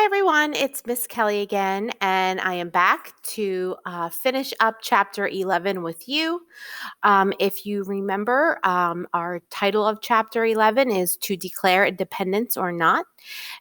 Hi, everyone. It's Miss Kelly again, and I am back to finish up Chapter 11 with you. If you remember, our title of Chapter 11 is To Declare Independence or Not,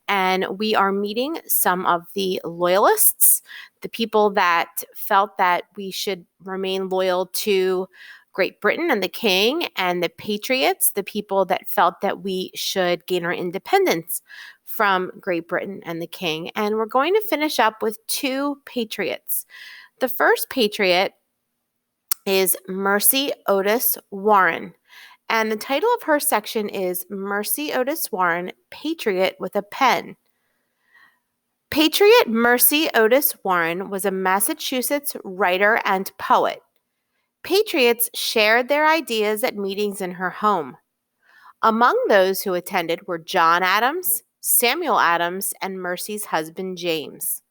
and we are meeting some of the loyalists, the people that felt that we should remain loyal to Great Britain and the King, and the Patriots, the people that felt that we should gain our independence from Great Britain and the King. And we're going to finish up with two patriots. The first patriot is Mercy Otis Warren. And the title of her section is Mercy Otis Warren, Patriot with a Pen. Patriot Mercy Otis Warren was a Massachusetts writer and poet. Patriots shared their ideas at meetings in her home. Among those who attended were John Adams, Samuel Adams, and Mercy's husband, James.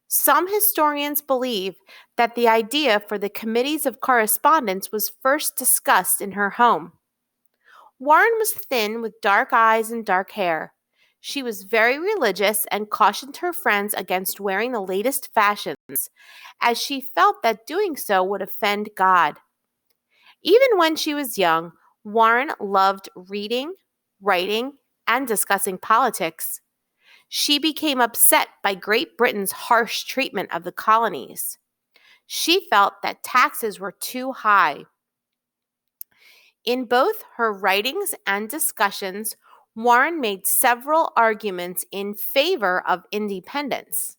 Some historians believe that the idea for the committees of correspondence was first discussed in her home. Warren was thin with dark eyes and dark hair. She was very religious and cautioned her friends against wearing the latest fashions, as she felt that doing so would offend God. Even when she was young, Warren loved reading, writing, and discussing politics. She became upset by Great Britain's harsh treatment of the colonies. She felt that taxes were too high. In both her writings and discussions, Warren made several arguments in favor of independence.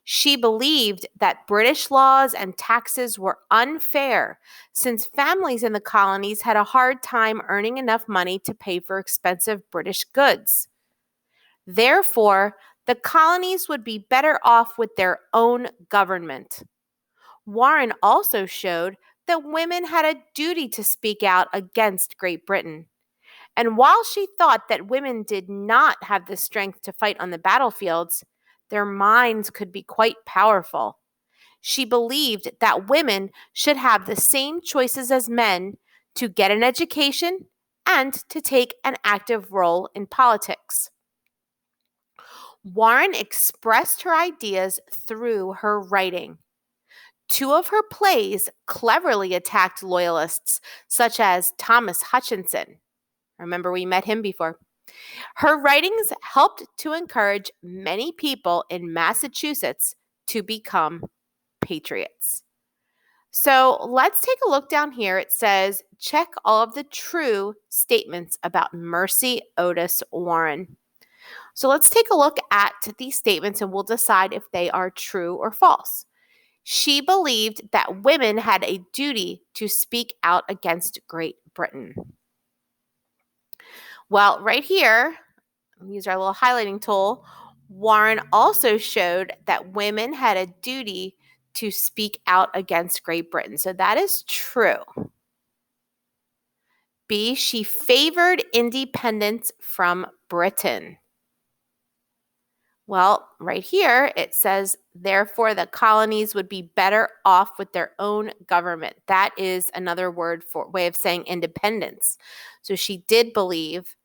She believed that British laws and taxes were unfair since families in the colonies had a hard time earning enough money to pay for expensive British goods. Therefore, the colonies would be better off with their own government. Warren also showed that women had a duty to speak out against Great Britain. And while she thought that women did not have the strength to fight on the battlefields, their minds could be quite powerful. She believed that women should have the same choices as men to get an education and to take an active role in politics. Warren expressed her ideas through her writing. Two of her plays cleverly attacked loyalists, such as Thomas Hutchinson. Remember, we met him before. Her writings helped to encourage many people in Massachusetts to become patriots. So let's take a look down here. It says, check all of the true statements about Mercy Otis Warren. So let's take a look at these statements and we'll decide if they are true or false. She believed that women had a duty to speak out against Great Britain. Well, right here, use our little highlighting tool. Warren also showed that women had a duty to speak out against Great Britain. So that is true. B, she favored independence from Britain. Well, right here it says, therefore, the colonies would be better off with their own government. That is another way of saying independence. So she did believe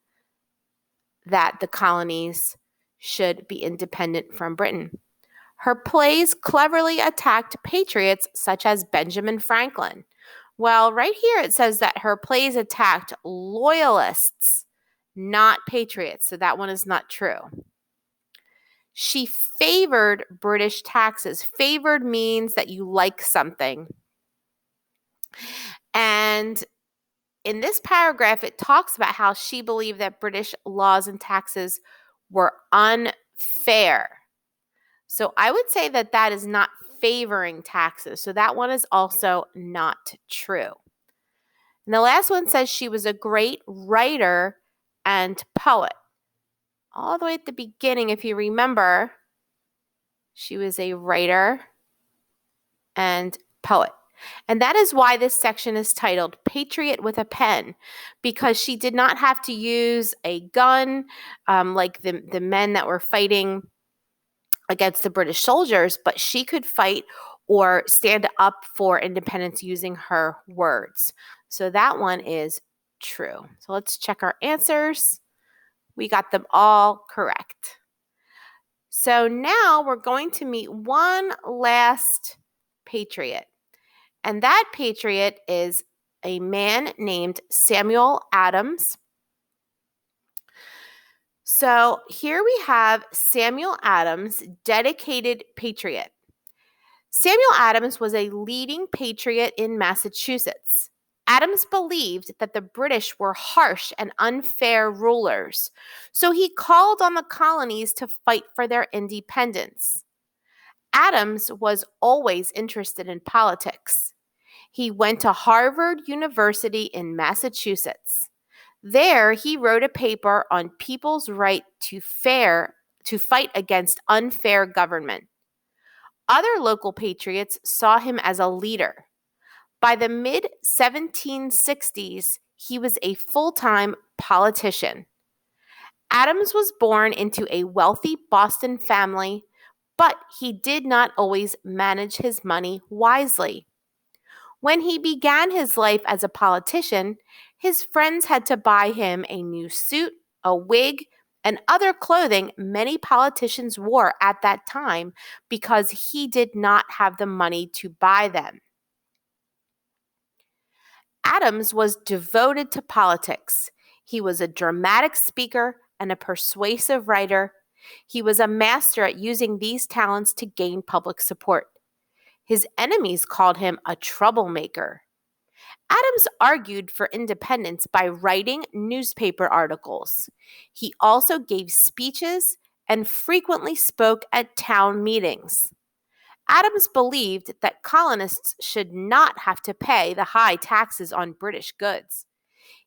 that the colonies should be independent from Britain. Her plays cleverly attacked patriots such as Benjamin Franklin. Well, right here it says that her plays attacked loyalists, not patriots. So that one is not true. She favored British taxes. Favored means that you like something. And in this paragraph, it talks about how she believed that British laws and taxes were unfair. So I would say that that is not favoring taxes. So that one is also not true. And the last one says she was a great writer and poet. All the way at the beginning, if you remember, she was a writer and poet. And that is why this section is titled Patriot with a Pen, because she did not have to use a gun like the men that were fighting against the British soldiers, but she could fight or stand up for independence using her words. So that one is true. So let's check our answers. We got them all correct. So now we're going to meet one last patriot. And that patriot is a man named Samuel Adams. So here we have Samuel Adams, dedicated patriot. Samuel Adams was a leading patriot in Massachusetts. Adams believed that the British were harsh and unfair rulers, so he called on the colonies to fight for their independence. Adams was always interested in politics. He went to Harvard University in Massachusetts. There, he wrote a paper on people's right to fight against unfair government. Other local patriots saw him as a leader. By the mid 1760s, he was a full-time politician. Adams was born into a wealthy Boston family, but he did not always manage his money wisely. When he began his life as a politician, his friends had to buy him a new suit, a wig, and other clothing many politicians wore at that time because he did not have the money to buy them. Adams was devoted to politics. He was a dramatic speaker and a persuasive writer. He was a master at using these talents to gain public support. His enemies called him a troublemaker. Adams argued for independence by writing newspaper articles. He also gave speeches and frequently spoke at town meetings. Adams believed that colonists should not have to pay the high taxes on British goods.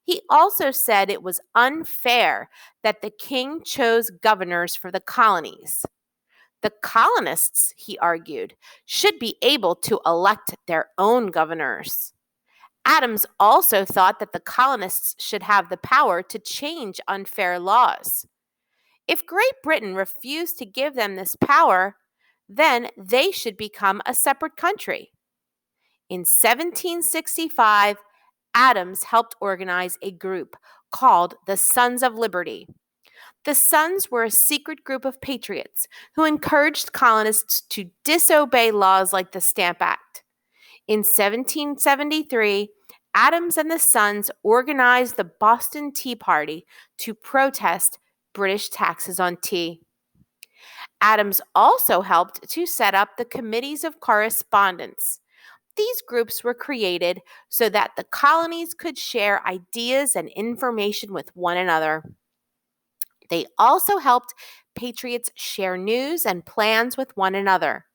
He also said it was unfair that the king chose governors for the colonies. The colonists, he argued, should be able to elect their own governors. Adams also thought that the colonists should have the power to change unfair laws. If Great Britain refused to give them this power, then they should become a separate country. In 1765, Adams helped organize a group called the Sons of Liberty. The Sons were a secret group of patriots who encouraged colonists to disobey laws like the Stamp Act. In 1773, Adams and the Sons organized the Boston Tea Party to protest British taxes on tea. Adams also helped to set up the Committees of Correspondence. These groups were created so that the colonies could share ideas and information with one another. They also helped patriots share news and plans with one another.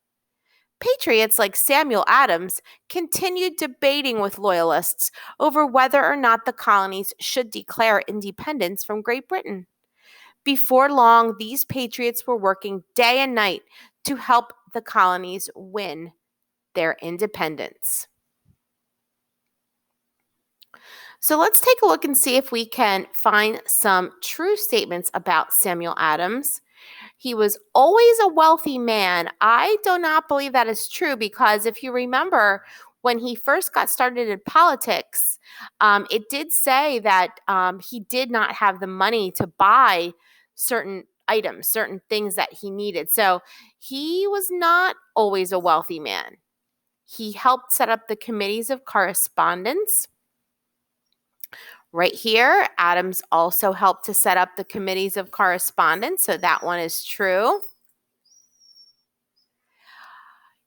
Patriots like Samuel Adams continued debating with Loyalists over whether or not the colonies should declare independence from Great Britain. Before long, these patriots were working day and night to help the colonies win their independence. So let's take a look and see if we can find some true statements about Samuel Adams. He was always a wealthy man. I do not believe that is true because if you remember, when he first got started in politics, it did say that he did not have the money to buy certain items, certain things that he needed. So he was not always a wealthy man. He helped set up the Committees of Correspondence. Right here, Adams also helped to set up the Committees of Correspondence, so that one is true.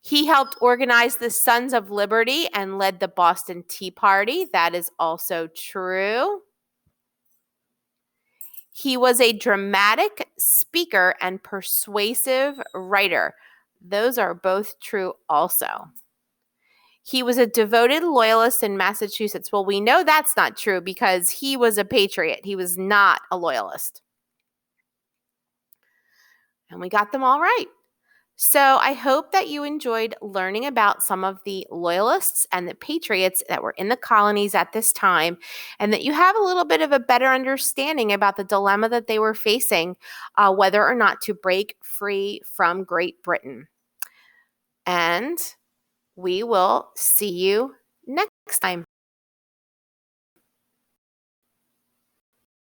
He helped organize the Sons of Liberty and led the Boston Tea Party. That is also true. He was a dramatic speaker and persuasive writer. Those are both true also. He was a devoted loyalist in Massachusetts. Well, we know that's not true because he was a patriot. He was not a loyalist. And we got them all right. So I hope that you enjoyed learning about some of the loyalists and the patriots that were in the colonies at this time, and that you have a little bit of a better understanding about the dilemma that they were facing, whether or not to break free from Great Britain. And we will see you next time.